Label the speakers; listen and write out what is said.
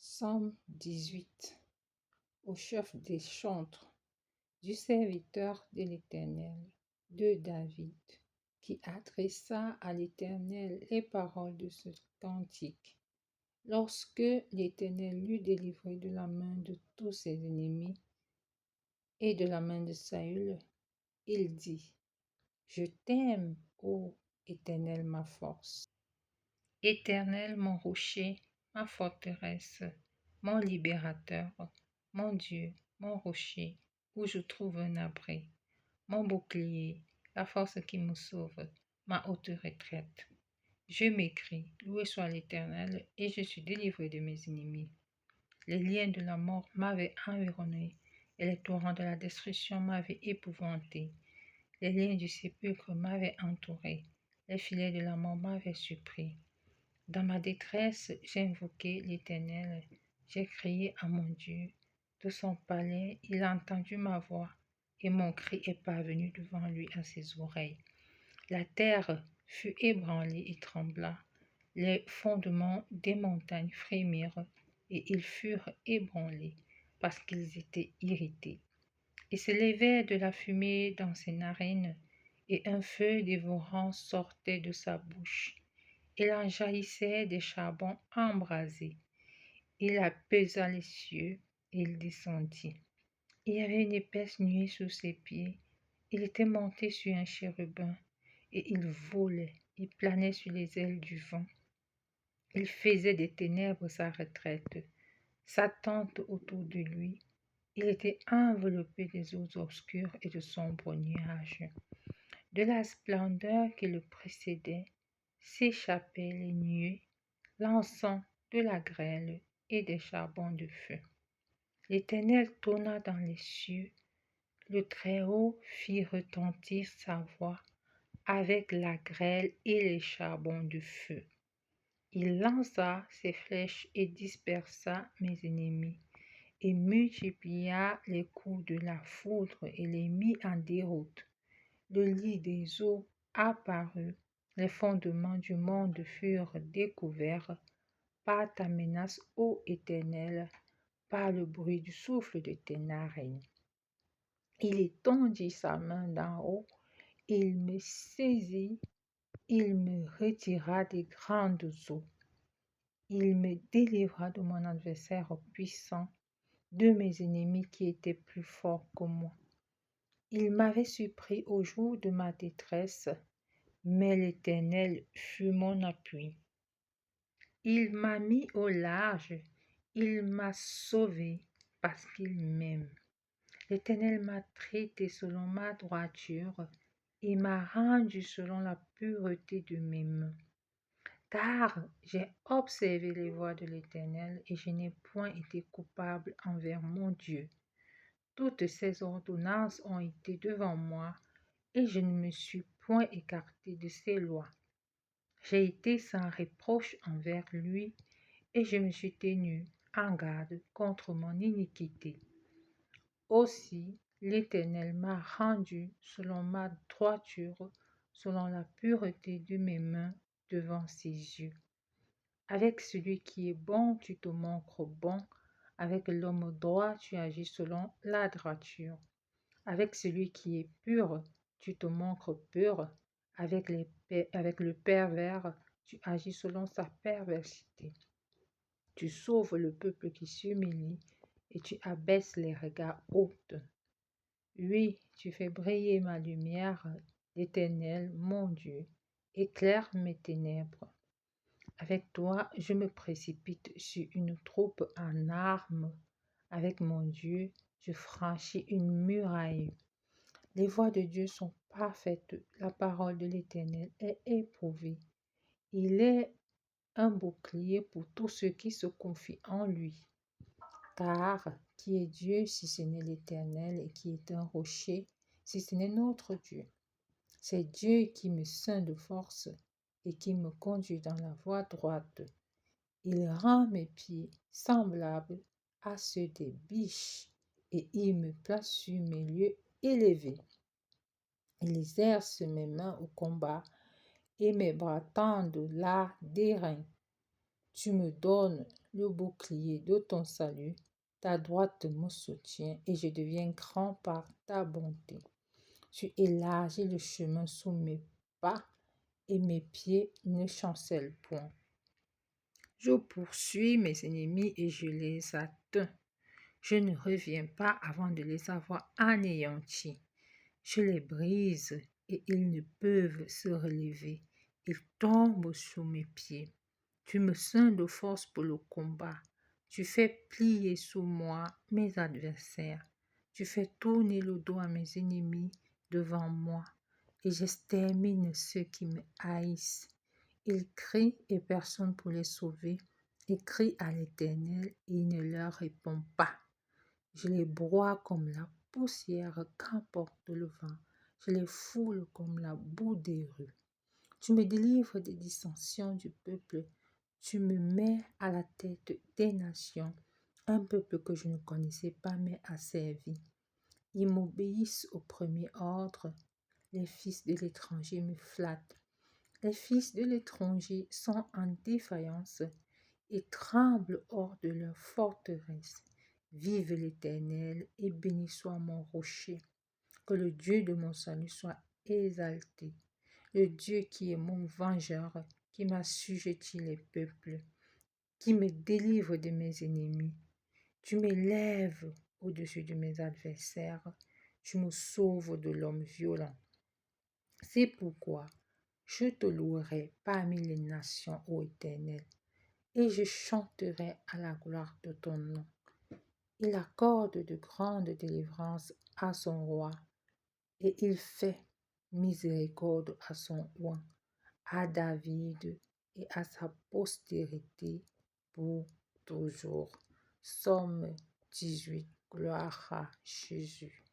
Speaker 1: Psaume 18. Au chef des chantres du serviteur de l'Éternel, de David, qui adressa à l'Éternel les paroles de ce cantique. Lorsque l'Éternel l'eut délivré de la main de tous ses ennemis et de la main de Saül, il dit: Je t'aime, ô Éternel, ma force. Éternel, mon rocher, ma forteresse, mon libérateur, mon Dieu, mon rocher, où je trouve un abri, mon bouclier, la force qui me sauve, ma haute retraite. Je m'écrie, loué soit l'Éternel, et je suis délivré de mes ennemis. Les liens de la mort m'avaient environné, et les torrents de la destruction m'avaient épouvanté. Les liens du sépulcre m'avaient entouré, les filets de la mort m'avaient surpris. Dans ma détresse, j'ai invoqué l'Éternel, j'ai crié à mon Dieu. De son palais, il a entendu ma voix, et mon cri est parvenu devant lui à ses oreilles. La terre fut ébranlée et trembla, les fondements des montagnes frémirent, et ils furent ébranlés, parce qu'ils étaient irrités. Il se levait de la fumée dans ses narines, et un feu dévorant sortait de sa bouche. Il en jaillissait des charbons embrasés. Il apaisa les cieux et il descendit. Il y avait une épaisse nuée sous ses pieds. Il était monté sur un chérubin et il volait, il planait sur les ailes du vent. Il faisait des ténèbres sa retraite, sa tente autour de lui. Il était enveloppé des eaux obscures et de sombres nuages. De la splendeur qui le précédait s'échappaient les nuées, l'encens de la grêle et des charbons de feu. L'Éternel tonna dans les cieux, le Très-Haut fit retentir sa voix avec la grêle et les charbons de feu. Il lança ses flèches et dispersa mes ennemis, et multiplia les coups de la foudre et les mit en déroute. Le lit des eaux apparut, les fondements du monde furent découverts par ta menace, ô Éternel, par le bruit du souffle de tes narines. Il étendit sa main d'en haut, il me saisit, il me retira des grandes eaux. Il me délivra de mon adversaire puissant, de mes ennemis qui étaient plus forts que moi. Il m'avait surpris au jour de ma détresse, mais l'Éternel fut mon appui. Il m'a mis au large, il m'a sauvé parce qu'il m'aime. L'Éternel m'a traité selon ma droiture et m'a rendu selon la pureté de mes mains. Car j'ai observé les voies de l'Éternel et je n'ai point été coupable envers mon Dieu. Toutes ses ordonnances ont été devant moi et je ne me suis point écarté de ses lois. J'ai été sans reproche envers lui et je me suis tenu en garde contre mon iniquité. Aussi, l'Éternel m'a rendu selon ma droiture, selon la pureté de mes mains devant ses yeux. Avec celui qui est bon, tu te montres bon. Avec l'homme droit, tu agis selon la droiture. Avec celui qui est pur, tu te montres pur. Avec le pervers, tu agis selon sa perversité. Tu sauves le peuple qui s'humilie et tu abaisses les regards hautes. Oui, tu fais briller ma lumière, l'Éternel, mon Dieu, éclaire mes ténèbres. Avec toi, je me précipite sur une troupe en armes. Avec mon Dieu, je franchis une muraille. Les voies de Dieu sont parfaites, la parole de l'Éternel est éprouvée. Il est un bouclier pour tous ceux qui se confient en lui. Car qui est Dieu si ce n'est l'Éternel et qui est un rocher si ce n'est notre Dieu? C'est Dieu qui me ceint de force et qui me conduit dans la voie droite. Il rend mes pieds semblables à ceux des biches et il me place sur mes lieux élevés. Il exerce mes mains au combat et mes bras tendent là des reins. Tu me donnes le bouclier de ton salut. Ta droite me soutient et je deviens grand par ta bonté. Tu élargis le chemin sous mes pas et mes pieds ne chancellent point. Je poursuis mes ennemis et je les atteins. Je ne reviens pas avant de les avoir anéantis. Je les brise et ils ne peuvent se relever. Ils tombent sous mes pieds. Tu me ceins de force pour le combat. Tu fais plier sous moi mes adversaires. Tu fais tourner le dos à mes ennemis devant moi et j'extermine ceux qui me haïssent. Ils crient et personne pour les sauver. Ils crient à l'Éternel et il ne leur répond pas. Je les broie comme la poussière qu'emporte le vent. Je les foule comme la boue des rues. Tu me délivres des dissensions du peuple. Tu me mets à la tête des nations. Un peuple que je ne connaissais pas mais asservi. Ils m'obéissent au premier ordre. Les fils de l'étranger me flattent. Les fils de l'étranger sont en défaillance et tremblent hors de leur forteresse. Vive l'Éternel et béni soit mon rocher. Que le Dieu de mon salut soit exalté. Le Dieu qui est mon vengeur, qui m'assujettit les peuples, qui me délivre de mes ennemis. Tu m'élèves au-dessus de mes adversaires. Tu me sauves de l'homme violent. C'est pourquoi je te louerai parmi les nations, ô Éternel, et je chanterai à la gloire de ton nom. Il accorde de grandes délivrances à son roi, et il fait miséricorde à son roi, à David et à sa postérité pour toujours. Somme 18. Gloire à Jésus.